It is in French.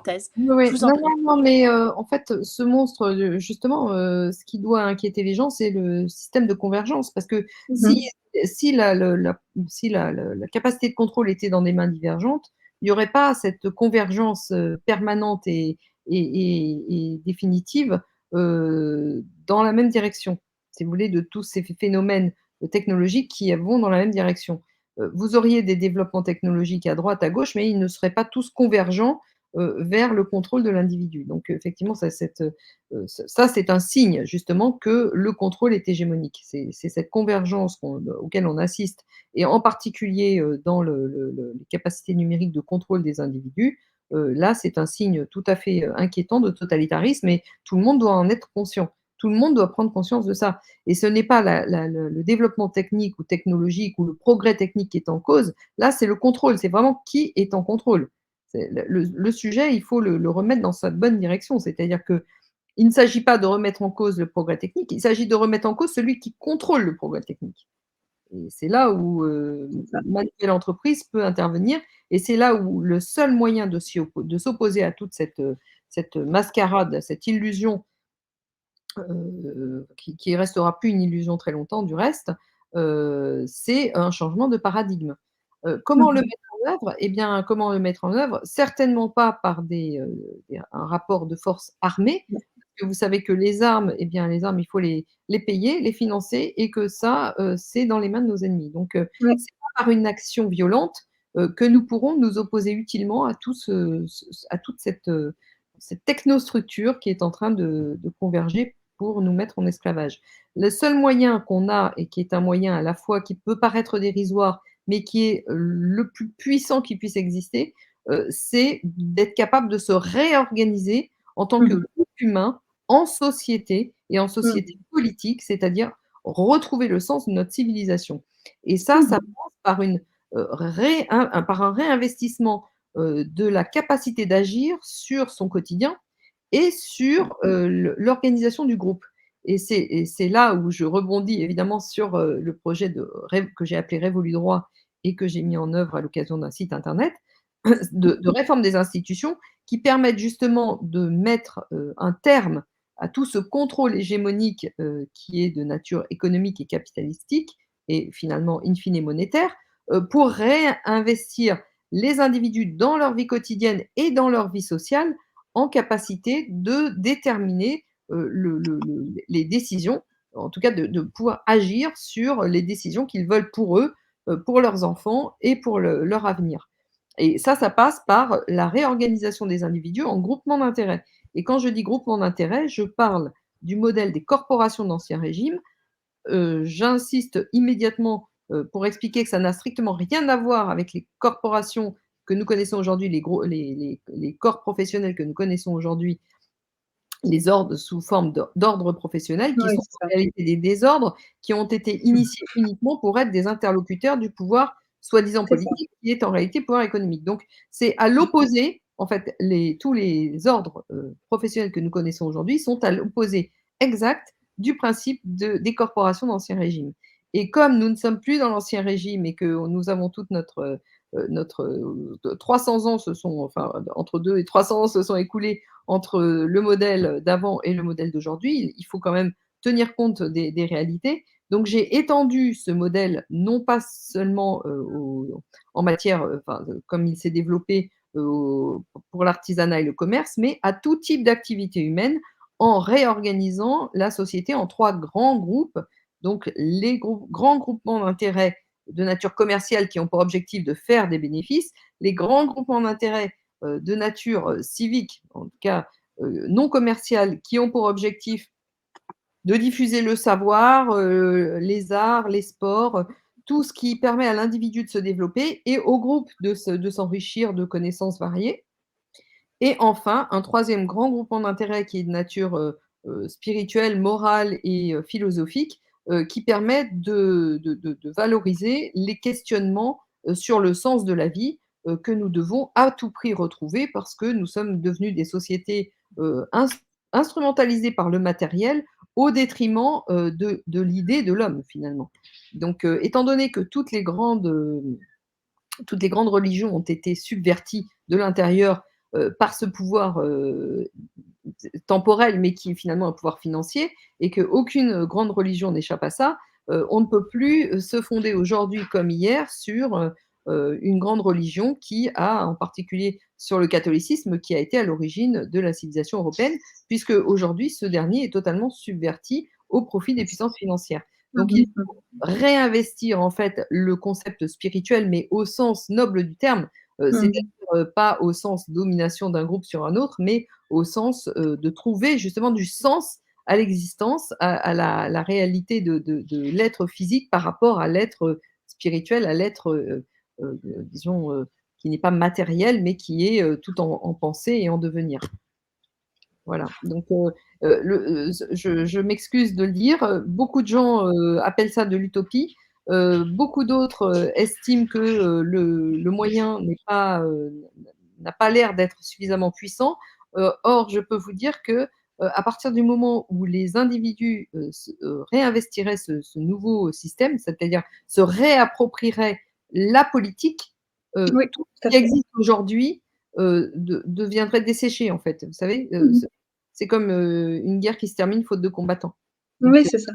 parenthèse. Oui, Je oui. vous en Non, prie. non, non, mais en fait, ce monstre, justement, ce qui doit inquiéter les gens, c'est le système de convergence. Parce que si, Mmh. si, si la capacité de contrôle était dans des mains divergentes, il n'y aurait pas cette convergence permanente et définitive dans la même direction, si vous voulez, de tous ces phénomènes technologiques qui vont dans la même direction. Vous auriez des développements technologiques à droite, à gauche, mais ils ne seraient pas tous convergents vers le contrôle de l'individu. Donc effectivement, ça c'est un signe justement que le contrôle est hégémonique. C'est cette convergence auquel on assiste, et en particulier dans les capacités numériques de contrôle des individus. Là, c'est un signe tout à fait inquiétant de totalitarisme, et tout le monde doit en être conscient. Tout le monde doit prendre conscience de ça. Et ce n'est pas le développement technique ou technologique ou le progrès technique qui est en cause. Là, c'est le contrôle. C'est vraiment qui est en contrôle. Le sujet, il faut le remettre dans sa bonne direction. C'est-à-dire qu'il ne s'agit pas de remettre en cause le progrès technique, il s'agit de remettre en cause celui qui contrôle le progrès technique. Et c'est là où C'est ça. ma nouvelle entreprise peut intervenir, et c'est là où le seul moyen de s'opposer à toute cette mascarade, à cette illusion qui restera plus une illusion très longtemps du reste, c'est un changement de paradigme. Comment le Mmh. mettre en œuvre? Eh bien, comment le mettre en œuvre? Certainement pas par un rapport de force armée, parce que vous savez que les armes, eh bien, les armes, il faut les payer, les financer, et que ça, c'est dans les mains de nos ennemis. Donc, Oui. c'est pas par une action violente, que nous pourrons nous opposer utilement à tout à toute cette technostructure qui est en train de converger pour nous mettre en esclavage. Le seul moyen qu'on a, et qui est un moyen à la fois qui peut paraître dérisoire, mais qui est le plus puissant qui puisse exister, c'est d'être capable de se réorganiser en tant que Mmh. groupe humain, en société et en société Mmh. politique, c'est-à-dire retrouver le sens de notre civilisation. Et ça Mmh. passe par par un réinvestissement de la capacité d'agir sur son quotidien et sur l'organisation du groupe. Et c'est là où je rebondis évidemment sur le projet que j'ai appelé Révolu droit et que j'ai mis en œuvre à l'occasion d'un site internet de réforme des institutions qui permettent justement de mettre un terme à tout ce contrôle hégémonique qui est de nature économique et capitalistique, et finalement in fine monétaire, pour réinvestir les individus dans leur vie quotidienne et dans leur vie sociale, en capacité de déterminer les décisions, en tout cas de pouvoir agir sur les décisions qu'ils veulent pour eux, pour leurs enfants et pour leur avenir. Et ça passe par la réorganisation des individus en groupements d'intérêts. Et quand je dis groupement d'intérêts, je parle du modèle des corporations d'Ancien Régime. J'insiste immédiatement pour expliquer que ça n'a strictement rien à voir avec les corporations que nous connaissons aujourd'hui, les corps professionnels que nous connaissons aujourd'hui, les ordres sous forme d'ordres professionnels, qui Oui, sont c'est en ça. réalité des désordres qui ont été initiés uniquement pour être des interlocuteurs du pouvoir soi-disant C'est ça. politique, qui est en réalité pouvoir économique. Donc c'est à l'opposé, en fait, tous les ordres professionnels que nous connaissons aujourd'hui sont à l'opposé exact du principe des corporations d'Ancien Régime. Et comme nous ne sommes plus dans l'Ancien Régime et que nous avons toute notre 300 ans enfin, entre 2 et 300 ans se sont écoulés entre le modèle d'avant et le modèle d'aujourd'hui, il faut quand même tenir compte des réalités. Donc j'ai étendu ce modèle, non pas seulement en matière, enfin, comme il s'est développé pour l'artisanat et le commerce, mais à tout type d'activité humaine, en réorganisant la société en trois grands groupes. Donc les grands groupements d'intérêts de nature commerciale qui ont pour objectif de faire des bénéfices, les grands groupements d'intérêts de nature civique, en tout cas non commerciale, qui ont pour objectif de diffuser le savoir, les arts, les sports, tout ce qui permet à l'individu de se développer, et au groupe de s'enrichir de connaissances variées. Et enfin, un troisième grand groupement d'intérêts qui est de nature spirituelle, morale et philosophique, qui permet de valoriser les questionnements sur le sens de la vie, que nous devons à tout prix retrouver, parce que nous sommes devenus des sociétés instrumentalisées par le matériel au détriment de l'idée de l'homme, finalement. Donc, étant donné que toutes les grandes religions ont été subverties de l'intérieur par ce pouvoir, temporel, mais qui est finalement un pouvoir financier et qu'aucune grande religion n'échappe à ça. On ne peut plus se fonder aujourd'hui comme hier sur, une grande religion qui a en particulier sur le catholicisme, qui a été à l'origine de la civilisation européenne, puisque aujourd'hui ce dernier est totalement subverti au profit des puissances financières. Mmh Donc il mh. Mmh. faut réinvestir en fait le concept spirituel, mais au sens noble du terme, c'est-à-dire, Mmh. pas au sens domination d'un groupe sur un autre, mais au sens, de trouver justement du sens à l'existence, à la réalité de l'être physique par rapport à l'être, spirituel, à l'être, disons, qui n'est pas matériel, mais qui est, tout en pensée et en devenir. Voilà, donc je m'excuse de le dire, beaucoup de gens, appellent ça de l'utopie, beaucoup d'autres, estiment que, le moyen n'est pas, n'a pas l'air d'être suffisamment puissant. Or, je peux vous dire que, à partir du moment où les individus, réinvestiraient ce nouveau système, c'est-à-dire se réapproprieraient la politique, Oui, tout tout à ce qui fait. existe aujourd'hui, deviendrait desséché en fait. Vous savez, Mmh mh. c'est comme, une guerre qui se termine faute de combattants. Donc Oui, c'est ça.